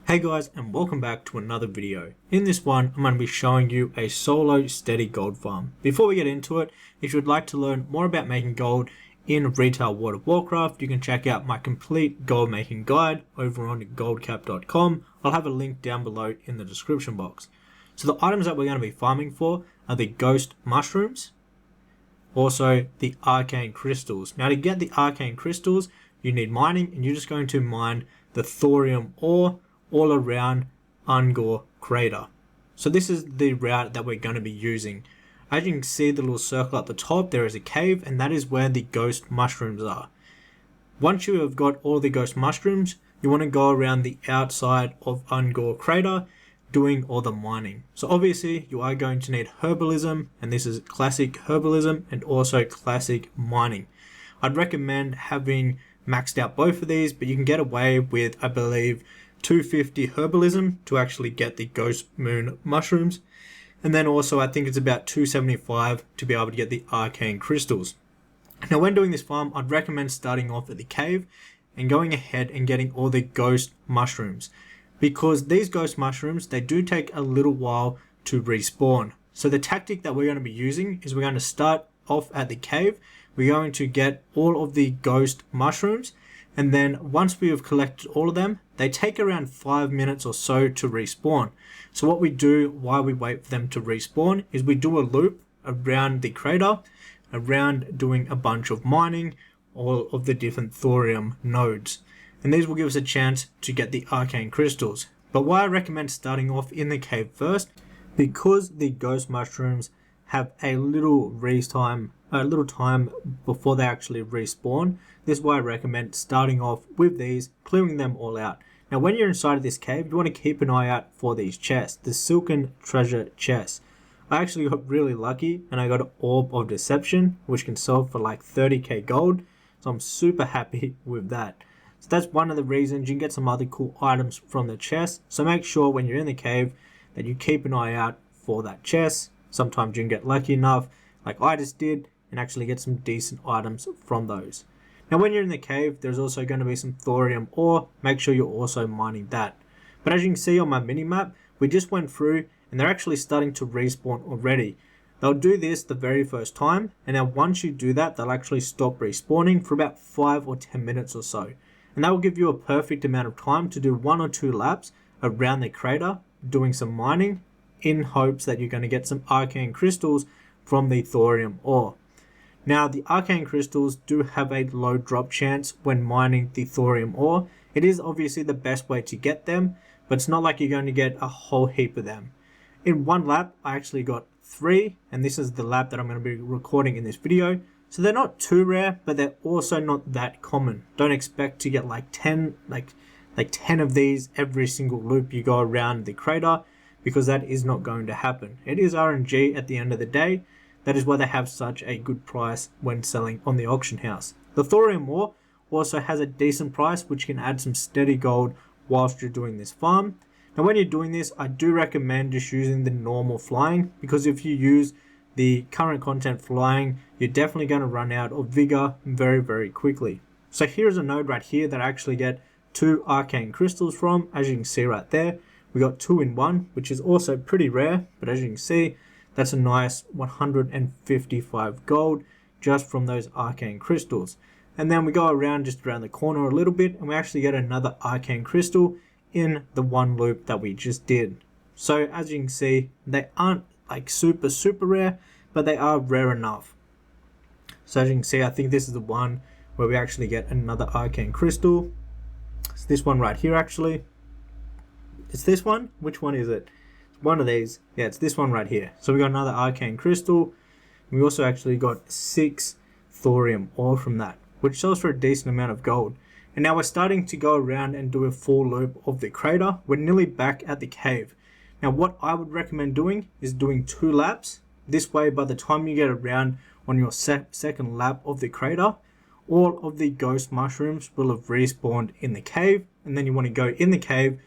Hey guys, and welcome back to another video. In this one, I'm going to be showing you a solo steady gold farm. Before we get into it, if you would like to learn more about making gold in retail World of Warcraft, you can check out my complete gold making guide over on goldcap.com. I'll have a link down below in the description box. So the items that we're going to be farming for are the ghost mushrooms, also the arcane crystals. Now to get the arcane crystals, you need mining, and you're just going to mine the thorium ore all around Ungor crater. So this is the route that we're going to be using. As you can see, the little circle at the top, there is a cave, and that is where the ghost mushrooms are. Once you have got all the ghost mushrooms, you want to go around the outside of Ungor crater doing all the mining. So obviously you are going to need herbalism, and this is classic herbalism and also classic mining. I'd recommend having maxed out both of these, but you can get away with, I believe, 250 herbalism to actually get the ghost moon mushrooms, and then also I think it's about 275 to be able to get the arcane crystals. Now when doing this farm, I'd recommend starting off at the cave and going ahead and getting all the ghost mushrooms, because these ghost mushrooms, they do take a little while to respawn. So the tactic that we're going to be using is we're going to start off at the cave. We're going to get all of the ghost mushrooms, and then once we have collected all of them, they take around 5 minutes or so to respawn. So what we do while we wait for them to respawn is we do a loop around the crater, around doing a bunch of mining, all of the different thorium nodes. And these will give us a chance to get the arcane crystals. But why I recommend starting off in the cave first, because the ghost mushrooms have a little time before they actually respawn. This is why I recommend starting off with these, clearing them all out. Now when you're inside of this cave, you want to keep an eye out for these chests, the silken treasure chests. I actually got really lucky and I got an orb of deception, which can sell for like 30k gold. So I'm super happy with that. So that's one of the reasons. You can get some other cool items from the chest. So make sure when you're in the cave that you keep an eye out for that chest. Sometimes you can get lucky enough, like I just did, and actually get some decent items from those. Now when you're in the cave, there's also going to be some thorium ore. Make sure you're also mining that. But as you can see on my mini map, we just went through and they're actually starting to respawn already. They'll do this the very first time, and now once you do that, they'll actually stop respawning for about 5 or 10 minutes or so. And that will give you a perfect amount of time to do 1 or 2 laps around the crater, doing some mining, in hopes that you're going to get some arcane crystals from the thorium ore. Now the arcane crystals do have a low drop chance when mining the thorium ore. It is obviously the best way to get them, but it's not like you're going to get a whole heap of them. In one lap I actually got 3, and this is the lap that I'm going to be recording in this video. So they're not too rare, but they're also not that common. Don't expect to get like 10 of these every single loop you go around the crater, because that is not going to happen. It is RNG at the end of the day. That is why they have such a good price when selling on the auction house. The thorium ore also has a decent price, which can add some steady gold whilst you're doing this farm. Now when you're doing this, I do recommend just using the normal flying, because if you use the current content flying, you're definitely going to run out of vigor very, very quickly. So here's a node right here that I actually get 2 arcane crystals from, as you can see right there. We got 2 in 1, which is also pretty rare, but as you can see, that's a nice 155 gold just from those arcane crystals. And then we go around just around the corner a little bit, and we actually get another arcane crystal in the one loop that we just did. So as you can see, they aren't like super rare, but they are rare enough. So as you can see, I think this is the one where we actually get another arcane crystal. It's this one right here actually. It's this one? Which one is it? One of these. Yeah, it's this one right here. So we got another arcane crystal. We also actually got 6 thorium ore from that, which sells for a decent amount of gold. And now we're starting to go around and do a full loop of the crater. We're nearly back at the cave. Now what I would recommend doing is doing 2 laps. This way, by the time you get around on your second lap of the crater, all of the ghost mushrooms will have respawned in the cave. And then you want to go in the cave,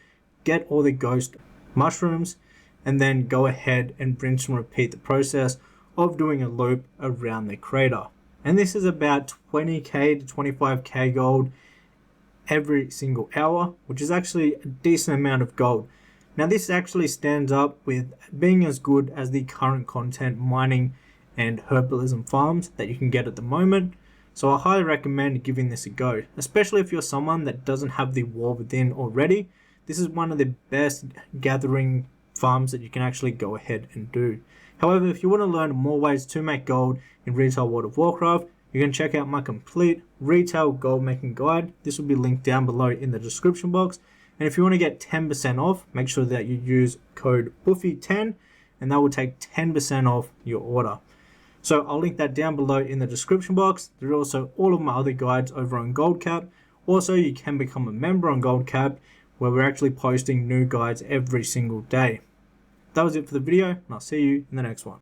get all the ghost mushrooms, and then go ahead and rinse and repeat the process of doing a loop around the crater. And this is about 20k to 25k gold every single hour, which is actually a decent amount of gold. Now this actually stands up with being as good as the current content mining and herbalism farms that you can get at the moment. So I highly recommend giving this a go, especially if you're someone that doesn't have the War Within already. This is one of the best gathering farms that you can actually go ahead and do. However, if you want to learn more ways to make gold in retail World of Warcraft, you can check out my complete retail gold making guide. This will be linked down below in the description box. And if you want to get 10% off, make sure that you use code BUFFY10 and that will take 10% off your order. So I'll link that down below in the description box. There are also all of my other guides over on Goldcap. Also, you can become a member on Goldcap, where we're actually posting new guides every single day. That was it for the video, and I'll see you in the next one.